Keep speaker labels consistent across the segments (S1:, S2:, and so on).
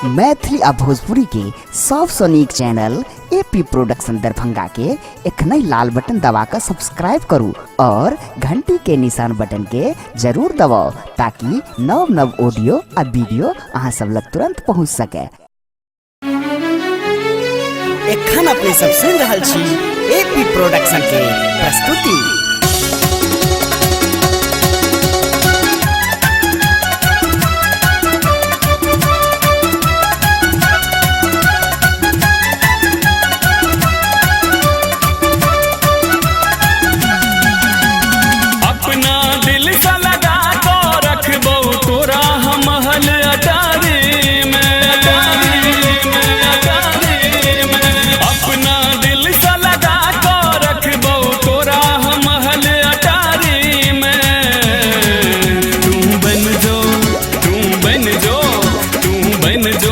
S1: मैथिली आ भोजपुरी के सबसे नीक चैनल एपी प्रोडक्शन दरभंगा के एखने लाल बटन दबाकर सब्सक्राइब करू और घंटी के निशान बटन के जरूर दबाओ ताकि नव नव ऑडियो आ वीडियो अहाँ सब लग तुरंत पहुँच सके। एखन अपने सब सुन रहल छी एपी प्रोडक्शन के प्रस्तुति।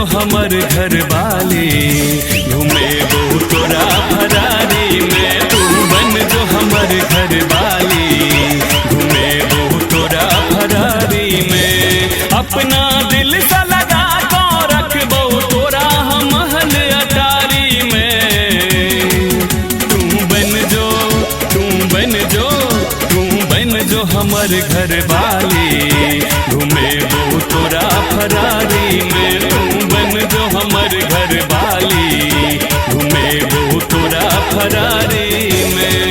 S2: हमर घर वाले घूमे बहु तोरा फरारी में, तू बन जो हमर घर वाली घूमे बहु तोरा फरारी में। अपना दिल सा लगा को रख बहु तोरा हम महल अटारी में। तू बन जो हमर घर वाली घूमे बहु तोरा फरारी में। जो हमर घर वाली घूमे बहु तोरा फरारी में।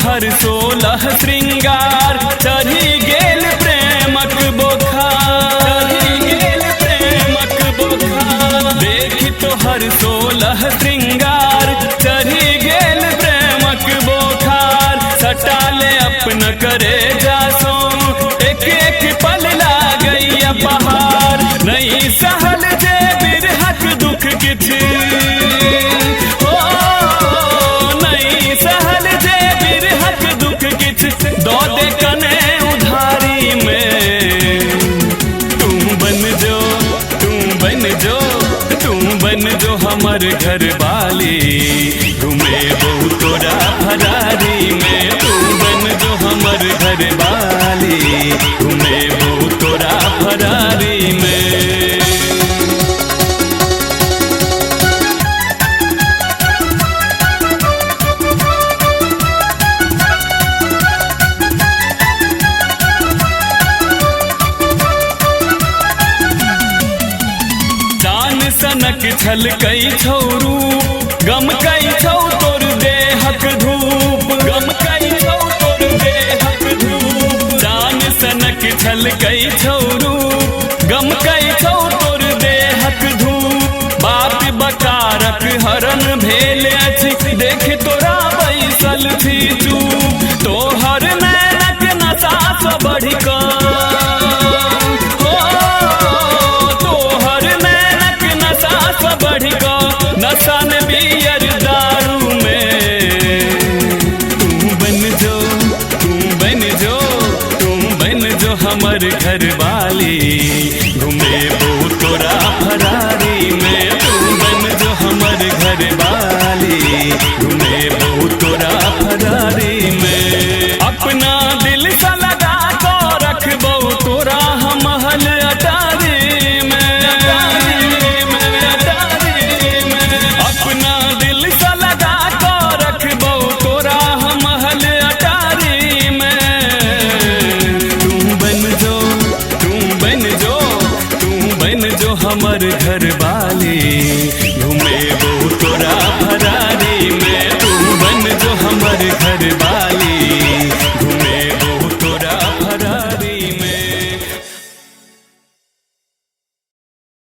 S2: हर 16 श्रृंगार चढ़ी गेल प्रेमक बोखार, देख तो हर 16 श्रृंगार चढ़ी गेल प्रेमक बोखार। सटाले अपन करे जासो एक एक पल लागैया पहाड़, नहीं सहल जे बिरहक दुख किछ दो दे कने उधारी में। तू बन जो हमर घर वाली घूमे बहु तोरा फरारी में। तू बन जो हमर घर वाली घूमे बहु तोरा फरारी में। सनक छल कई छौरू गम कई छौ तोर देहक धूप, गम कई छौ तोर देहक धूप। जान सनक छल कई छौरू गम कई छौ तोर देहक धूप। बात बकारक हरण भेल अछि देख तोरा बैसल छी चूप। तोहर नैनक नशा सँ बढ़ि नसान बियर दारू में। तू बन जो हमर घर वाली घूमे बहु तोरा फरारी में। तू बन जो हमर घर वाली घूमे बहु तोरा फरारी में। अपना दिल सा लगा को रख बहु तोरा हम महल अटारी में। हमर घर वाली